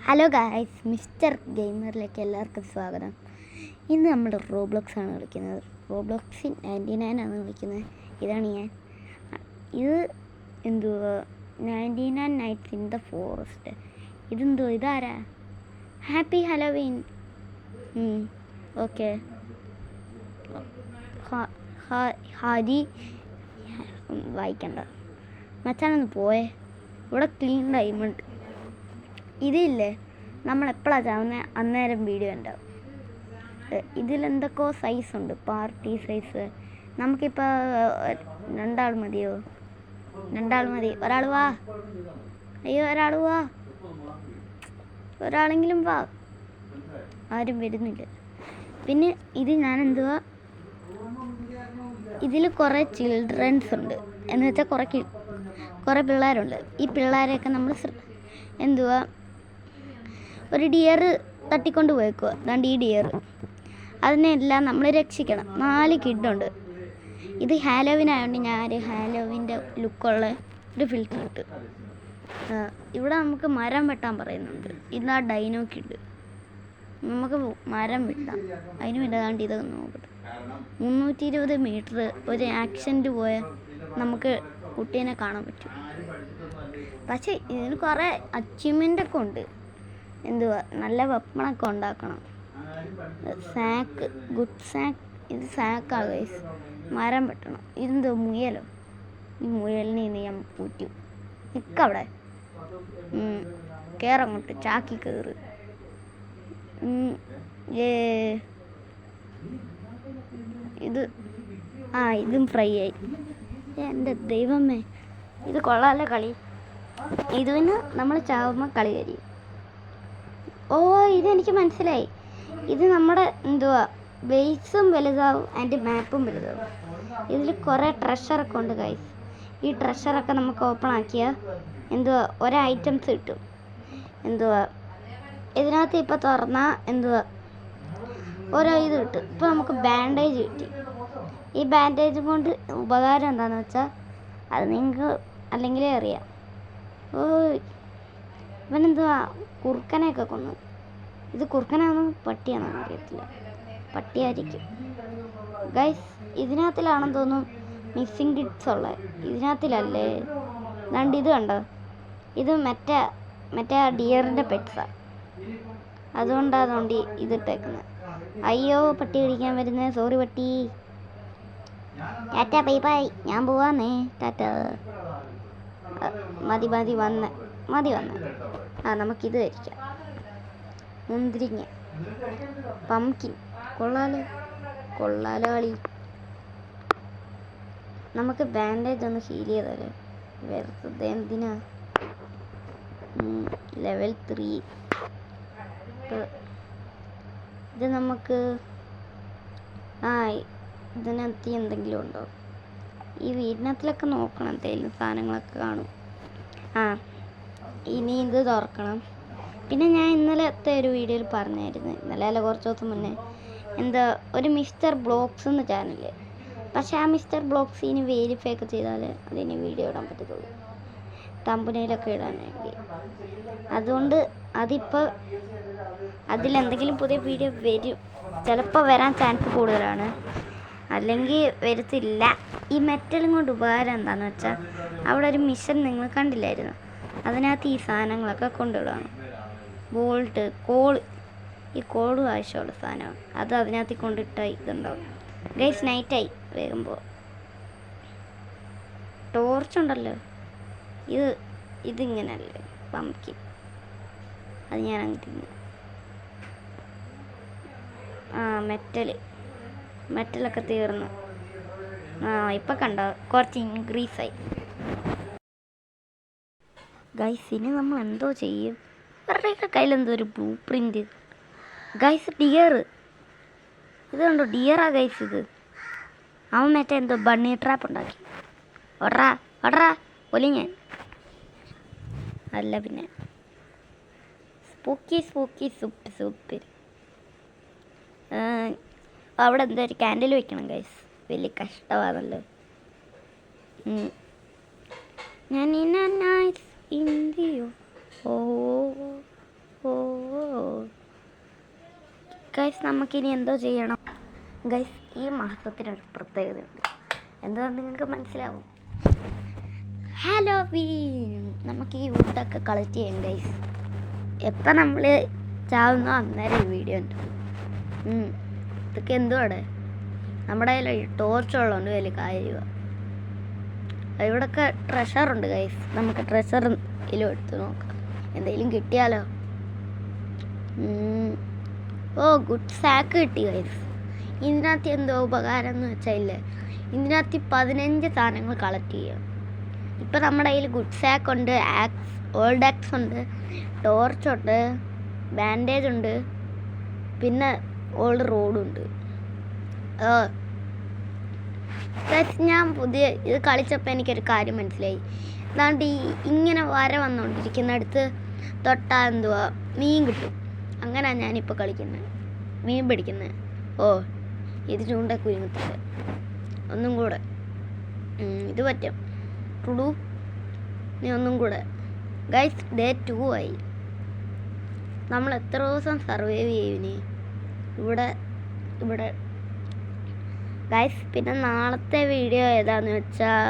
Hello guys, mister ഗെയിമറിലേക്ക് എല്ലാവർക്കും സ്വാഗതം. ഇന്ന് നമ്മൾ റോബ്ലോക്സ് ആണ് കളിക്കുന്നത്. റോബ്ലോക്സിൻ 99 ആണ് കളിക്കുന്നത്. ഇതാണ് ഞാൻ. ഇത് എന്തുവാ 99 നൈറ്റ്സ് ഇൻ ദ ഫോറസ്റ്റ്. ഇതാരാ? Happy Halloween. ഓക്കെ. ഹാരി വായിക്കണ്ട മച്ചാനൊന്ന് പോയേ. ഇവിടെ ക്ലീൻ ഡയമണ്ട്. ഇതില്ലേ, നമ്മളെപ്പോഴാണ് ചാവുന്നത് അന്നേരം വീഡിയോ ഉണ്ടാവും. ഇതിലെന്തൊക്കെയോ സൈസുണ്ട്, പാർട്ടി സൈസ്. നമുക്കിപ്പോൾ 2 ആൾ മതിയോ? 2 ആൾ മതി. ഒരാൾ വാ. അയ്യോ, ഒരാൾ വാ. ഒരാളെങ്കിലും വാ. ആരും വരുന്നില്ല. പിന്നെ ഇത് ഞാൻ ഇതിൽ കുറേ ചിൽഡ്രൻസ് ഉണ്ട്, എന്ന് വെച്ചാൽ കുറേ പിള്ളേരുണ്ട്. ഈ പിള്ളേരെയൊക്കെ നമ്മൾ ഒരു ഡിയർ തട്ടിക്കൊണ്ട് പോയേക്കുക. അതാണ്ട് ഈ ഡിയർ. അതിനെല്ലാം നമ്മൾ രക്ഷിക്കണം. 4 കിഡുണ്ട്. ഇത് ഹാലോവിൻ ആയതുകൊണ്ട് ഞാൻ ഹാലോവിൻ്റെ ലുക്കുള്ള ഒരു ഫിൽറ്റർ ഇട്ട്. ഇവിടെ നമുക്ക് മരം വെട്ടാൻ പറയുന്നുണ്ട്. ഇതാ ഡൈനോ കിഡ്. നമുക്ക് മരം വെട്ടാം. അതിന് വേണ്ടതാണ്ട് ഇതൊക്കെ നോക്കട്ടെ. 320 മീറ്റർ ഒരു ആക്സിഡൻറ്റ് പോയാൽ നമുക്ക് കുട്ടീനെ കാണാൻ പറ്റും. പക്ഷേ ഇതിന് കുറേ അച്ചീവ്മെൻ്റൊക്കെ ഉണ്ട്. നല്ല വെപ്പണൊക്കെ ഉണ്ടാക്കണം. സാക്ക്, ഗുഡ് സാക്ക്. ഇത് സാക്കാണ് ഗൈസ്. മരം വെട്ടണം. മുയലോ? ഈ മുയലിനെ ഇന്ന് ഞാൻ പൂറ്റും. നിൽക്കവിടെ. കയറങ്ങോട്ട്, ചാക്കി കയറ്. ഇതും ഫ്രൈ ആയി. എൻ്റെ ദൈവമേ, ഇത് കൊള്ളാമല്ലോ കളി. ഇതിന് നമ്മൾ ചാവുമ്പോൾ കളി കരിയും. ഇതെനിക്ക് മനസ്സിലായി. ഇത് നമ്മുടെ ബേസും വലുതാവും, അതിൻ്റെ മാപ്പും വലുതാവും. ഇതിൽ കുറേ ട്രഷറൊക്കെ ഉണ്ട് ഗൈസ്. ഈ ട്രഷറൊക്കെ നമുക്ക് ഓപ്പൺ ആക്കിയാൽ ഓരോ ഐറ്റംസ് കിട്ടും. ഇതിനകത്ത് ഇപ്പോൾ തുറന്നാൽ ഓരോ ഇത് കിട്ടും. ഇപ്പോൾ നമുക്ക് ബാൻഡേജ് കിട്ടി. ഈ ബാൻഡേജ് കൊണ്ട് ഉപകാരം എന്താണെന്ന് വെച്ചാൽ അത് നിങ്ങൾക്ക് അല്ലെങ്കിലേ അറിയാം. കുറുക്കനെയൊക്കെ കൊന്നു. ഇത് കുറുക്കനാണോ പട്ടിയാണോ അറിയത്തില്ല. പട്ടിയായിരിക്കും ഗൈസ്. ഇതിനകത്തിലാണെന്ന് തോന്നുന്നു മിസ്സിങ് കിഡ്സ് ഉള്ളത്. ഇതിനകത്തിലല്ലേ? ഇത് കണ്ടോ? ഇത് മറ്റേ ഡിയറിൻ്റെ പെറ്റ്സാണ്. അതുകൊണ്ടാണ് ഇതിട്ടേക്കുന്നത്. അയ്യോ, പട്ടി പിടിക്കാൻ വരുന്നത്. സോറി പട്ടി. Tata, bye bye. ഞാൻ പോവാന്നേ. ടാറ്റ. മതി വന്ന്. നമുക്കിത് കഴിക്കാം. മുന്തിരിങ്ങ, പംകിൻ. കൊള്ളാലോ കളി. നമുക്ക് ബാൻഡേജ് ഒന്ന് ഹീൽ ചെയ്താലോ? വെറുതെ എന്തിനാ? ലെവൽ 3. ഇത് നമുക്ക് ഇതിനകത്ത് എന്തെങ്കിലും ഉണ്ടോ? ഈ വീടിനകത്തിലൊക്കെ നോക്കണം, എന്തെങ്കിലും സാധനങ്ങളൊക്കെ കാണും. ഇനി ഇത് തുറക്കണം. പിന്നെ ഞാൻ ഇന്നലത്തെ ഒരു വീഡിയോയിൽ പറഞ്ഞായിരുന്നു, ഇന്നലെ അല്ല കുറച്ച് ദിവസം മുന്നേ, ഒരു മിസ്റ്റർ ബ്ലോഗ്സ് എന്ന ചാനല്. പക്ഷേ ആ മിസ്റ്റർ ബ്ലോഗ്സ് ഇനി വെരിഫൈ ഒക്കെ ചെയ്താൽ അതിന് വീഡിയോ ഇടാൻ പറ്റത്തുള്ളൂ, തമ്പുനയിലൊക്കെ ഇടാൻ വേണ്ടി. അതുകൊണ്ട് അതിലെന്തെങ്കിലും പുതിയ വീഡിയോ വരും. ചിലപ്പോൾ വരാൻ ചാൻസ് കൂടുതലാണ്, അല്ലെങ്കിൽ വരത്തില്ല. ഈ മെറ്റലും കൊണ്ട് ഉപകാരം എന്താണെന്ന് വെച്ചാൽ അവിടെ ഒരു മിഷൻ നിങ്ങൾ കണ്ടില്ലായിരുന്നു. അതിനകത്ത് ഈ സാധനങ്ങളൊക്കെ കൊണ്ടുവിടണം. ബോൾട്ട്, ഈ കോളും ആവശ്യമുള്ള സാധനമാണ്. അത് അതിനകത്ത് കൊണ്ടിട്ടാൽ ഇതുണ്ടാവും. ഗൈസ്, നൈറ്റായി. വേഗം പോവാം. ടോർച്ചുണ്ടല്ലോ. ഇതിങ്ങനല്ലേ പംകിൻ. അത് ഞാൻ അങ്ങനെ മെറ്റലൊക്കെ തീർന്നു. ഇപ്പം കണ്ടോ, കുറച്ച് ഇൻക്രീസായി. ഗൈസ്, ഇനി നമ്മൾ എന്തോ ചെയ്യും? അവരുടെയൊക്കെ കയ്യിലെന്തോ ഒരു ബ്ലൂ പ്രിൻ്റ്. Guys, dear. ഇത് കണ്ടോ? ഡിയറാ ഗൈസ് ഇത്. അവൻ എന്തോ ബണ്ണി ട്രാപ്പ് ഉണ്ടാക്കി. ഓടറാ ഒലി ഞാൻ. അല്ല പിന്നെ സ്പൂക്കി സൂപ്പ്. അവിടെ എന്തോ ഒരു ക്യാൻഡിൽ വെക്കണം ഗൈസ്. വലിയ കഷ്ടമാണല്ലോ. ഞാൻ ഇൻ ദി ഗൈസ് നമുക്കിനി എന്തോ ചെയ്യണം. ഗൈസ് ഈ മാസത്തിനൊരു പ്രത്യേകതയുണ്ട്, എന്താണെന്ന് നിങ്ങൾക്ക് മനസ്സിലാവും. ഹാലോവീൻ. നമുക്ക് ഈ വുഡൊക്കെ കളക്ട് ചെയ്യാം ഗൈസ്. എപ്പം നമ്മൾ ചാവുന്നോ അന്നേരം ഈ വീഡിയോ ഉണ്ട്. ഇതൊക്കെ എന്തുവാടെ, നമ്മുടെ കയ്യിൽ ടോർച്ചുള്ളതുകൊണ്ട് വലിയ കാര്യമാണ്. ഇവിടെയൊക്കെ ട്രഷറുണ്ട് ഗൈസ്, നമുക്ക് ട്രഷർ ഇതിലും എടുത്ത് നോക്കാം, എന്തെങ്കിലും കിട്ടിയാലോ. ഓ ഗുഡ് സാക്ക് കിട്ടി ഗൈസ്. ഇതിനകത്ത് എന്തോ ഉപകാരം എന്ന് വെച്ചാൽ ഇല്ലേ, ഇതിനകത്ത് 15 സാധനങ്ങൾ കളക്ട് ചെയ്യാം. ഇപ്പം നമ്മുടെ കയ്യിൽ ഗുഡ് സാക്ക് ഉണ്ട്, ഓൾഡ് ആക്സ് ഉണ്ട്, ടോർച്ചുണ്ട്, ബാൻഡേജ് ഉണ്ട്, പിന്നെ ഓൾഡ് റോഡുണ്ട്. ഞാൻ പുതിയ ഇത് കളിച്ചപ്പോൾ എനിക്കൊരു കാര്യം മനസ്സിലായി. അതാണ്ട് ഇങ്ങനെ വന്നുകൊണ്ടിരിക്കുന്നിടത്ത് തൊട്ടാ എന്തുവാ മീൻ കിട്ടും. അങ്ങനെയാണ് ഞാനിപ്പോൾ കളിക്കുന്നത്, മീൻ പിടിക്കുന്നത്. ഓ ഇത് ചൂണ്ട കുരുങ്ങത്തില്ല, ഒന്നും കൂടെ ഇത് പറ്റും. ടുടു നീ ഒന്നും കൂടെ. ഗൈസ് ഡേ 2 ആയി. നമ്മൾ എത്ര ദിവസം സർവൈവ് ചെയ്യുവിനി ഇവിടെ ഗൈസ്. പിന്നെ നാളത്തെ വീഡിയോ ഏതാന്ന് വെച്ചാൽ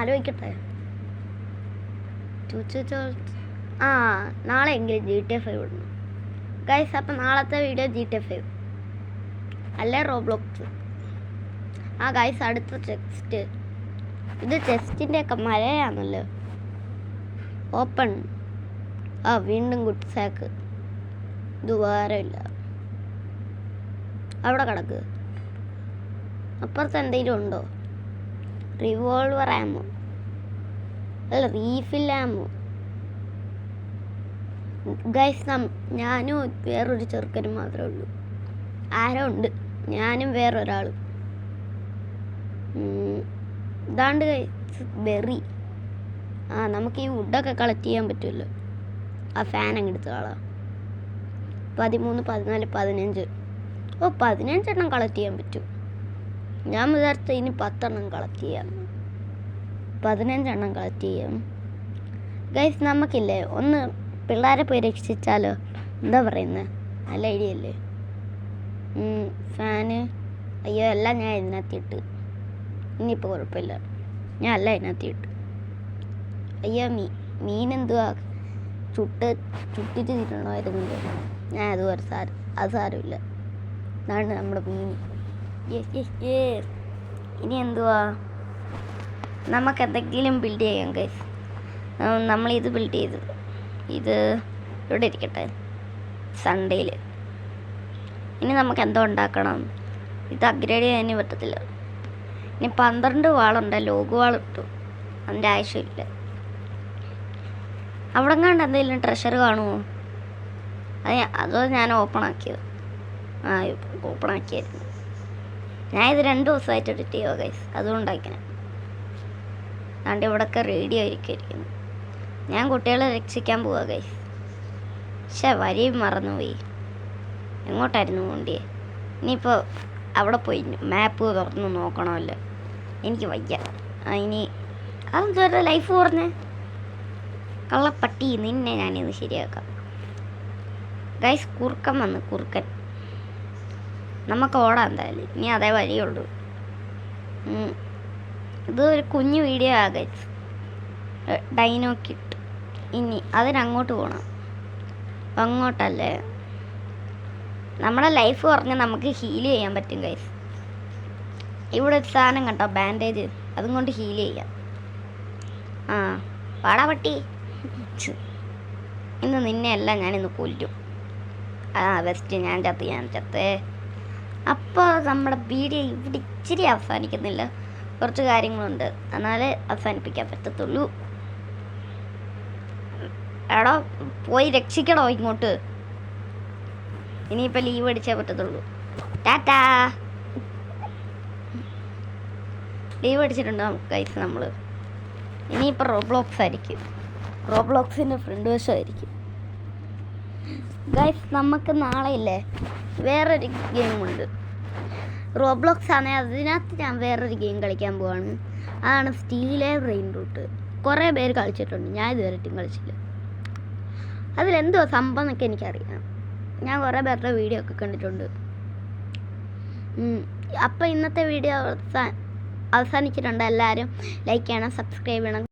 ആലോചിക്കട്ടെ. നാളെ എങ്കിലും GTA 5 ഇടണം ഗൈസ്. അപ്പം നാളത്തെ വീഡിയോ GTA 5 അല്ലേ റോബ്ലോക്സ്. ഗൈസ് അടുത്ത ചെസ്റ്റ്, ഇത് ചെസ്റ്റിൻ്റെ ഒക്കെ മലയാണല്ലോ. ഓപ്പൺ. വീണ്ടും ഗുഡ് സാക്ക്. ഇത് വേറെ ഇല്ല, അവിടെ കിടക്ക്. അപ്പുറത്ത് എന്തെങ്കിലും ഉണ്ടോ? റിവോൾവർ ആമോ അല്ല, റീഫിൽ ആമോ. ഗൈസ് ഞാനും വേറൊരു ചെറുക്കനും മാത്രമേ ഉള്ളൂ. ആരോ ഉണ്ട്, ഞാനും വേറൊരാളും. ഇതാണ്ട് ഗൈസ് ബെറി. നമുക്ക് ഈ വുഡൊക്കെ കളക്ട് ചെയ്യാൻ പറ്റുമല്ലോ. ഫാൻ അങ്ങ് എടുത്ത് കളാം. 13, 14, 15. 15 എണ്ണം കളക്ട് ചെയ്യാൻ പറ്റും. ഞാൻ വിചാരിച്ച ഇനി 10 എണ്ണം കളക്ട് ചെയ്യാം. 15 എണ്ണം കളക്ട് ചെയ്യാം ഗൈസ്. നമുക്കില്ലേ ഒന്ന് പിള്ളേരെ പോയി രക്ഷിച്ചാലോ, എന്താ പറയുന്നത്? നല്ല ഐഡിയ അല്ലേ? ഫാന് അയ്യോ എല്ലാം ഞാൻ ഇതിനകത്തിട്ട്. ഇനിയിപ്പോൾ കുഴപ്പമില്ല, ഞാൻ എല്ലാം ഇതിനകത്തിട്ട്. അയ്യോ മീനെന്തുവാ ചുട്ടിട്ട് തിരണമായിരുന്നില്ല. ഞാൻ അത് സാരമില്ല. അതാണ് നമ്മുടെ മീൻ. ഇനി എന്തുവാ, നമുക്ക് എന്തെങ്കിലും ബിൽഡ് ചെയ്യാം ഗൈസ്. നമ്മളിത് ബിൽഡ് ചെയ്തു. ഇത് ഇവിടെ ഇരിക്കട്ടെ സൺഡേയിൽ. ഇനി നമുക്ക് എന്തോ ഉണ്ടാക്കണം. ഇത് അപ്ഗ്രേഡ് ചെയ്യാൻ പറ്റത്തില്ല. ഇനി 12 വാളുണ്ട്, ലോഗ് വാൾ ഇട്ടു, അതിൻ്റെ ആവശ്യമില്ല. അവിടെ കണ്ട് എന്തെങ്കിലും ട്രഷർ കാണുമോ? അതോ ഞാൻ ഓപ്പൺ ആക്കിയത്? ഓപ്പൺ ആക്കിയായിരുന്നു. ഞാൻ ഇത് 2 ദിവസമായിട്ട് എഡിറ്റ് ചെയ്യുക ഗൈസ്, അതുകൊണ്ടായിരിക്കണം. അതുകൊണ്ട് ഇവിടെയൊക്കെ റേഡിയോ ആയിരിക്കുന്നു. ഞാൻ കുട്ടികളെ രക്ഷിക്കാൻ പോവുക ഗൈസ്. പക്ഷേ വരിയും മറന്നുപോയി. എങ്ങോട്ടായിരുന്നു പോണ്ടിയെ? ഇനിയിപ്പോൾ അവിടെ പോയി മാപ്പ് തുറന്ന് നോക്കണമല്ലോ. എനിക്ക് വയ്യ. ഇനി അതെന്തുവരെ ലൈഫ് പറഞ്ഞേ? കള്ളപ്പട്ടി, നിന്നെ ഞാനിത് ശരിയാക്കാം ഗൈസ്. കുറുക്കൻ വന്ന്, കുറുക്കൻ. നമുക്ക് ഓടാം എന്തായാലും, ഇനി അതേ വഴിയുള്ളൂ. ഇത് ഒരു കുഞ്ഞു വീഡിയോ ആ ഗൈസ്, ഡൈനോ കിട്ട്. ഇനി അതിനങ്ങോട്ട് പോകണം. അങ്ങോട്ടല്ലേ നമ്മുടെ ലൈഫ് പറഞ്ഞാൽ നമുക്ക് ഹീൽ ചെയ്യാൻ പറ്റും ഗൈസ്. ഇവിടെ ഒരു സാധനം കണ്ടോ, ബാൻഡേജ്, അതും കൊണ്ട് ഹീൽ ചെയ്യാം. പാടാ പട്ടി. ഇന്ന് നിന്നെ അല്ല ഞാനിന്ന് കൊല്ലും. വെസ്റ്റ് ഞാൻ ചത്തേ. അപ്പോൾ നമ്മുടെ വീഡിയോ ഇവിടെ ഇച്ചിരി അവസാനിക്കുന്നില്ല, കുറച്ച് കാര്യങ്ങളുണ്ട്, എന്നാലേ അവസാനിപ്പിക്കാൻ പറ്റത്തുള്ളൂ. എടാ പോയി രക്ഷിക്കണോ ഇങ്ങോട്ട്? ഇനിയിപ്പോൾ ലീവ് അടിച്ചേ പറ്റത്തുള്ളൂ. ടാറ്റാ. ലീവ് അടിച്ചിട്ടുണ്ടോ ഗൈസ് നമ്മൾ? ഇനിയിപ്പോൾ റോബ്ലോക്സ് ആയിരിക്കും, റോബ്ലോക്സിൻ്റെ ഫ്രണ്ട് വശമായിരിക്കും ഗൈസ്. നമുക്ക് നാളെ ഇല്ലേ വേറൊരു ഗെയിമുണ്ട്, റോബ്ലോക്സ് ആണെങ്കിൽ അതിനകത്ത് ഞാൻ വേറൊരു ഗെയിം കളിക്കാൻ പോവാണ്. അതാണ് സ്റ്റീലെ റെയിൻ റൂട്ട്. കുറേ പേര് കളിച്ചിട്ടുണ്ട്, ഞാൻ ഇതുവരെയായിട്ടും കളിച്ചില്ല. അതിലെന്തോ സംഭവം എന്നൊക്കെ എനിക്കറിയാം. ഞാൻ കുറേ പേരുടെ വീഡിയോ ഒക്കെ കണ്ടിട്ടുണ്ട്. അപ്പോൾ ഇന്നത്തെ വീഡിയോ അവസാനിച്ചിട്ടുണ്ട്. എല്ലാവരും ലൈക്ക് ചെയ്യണം, സബ്സ്ക്രൈബ് ചെയ്യണം.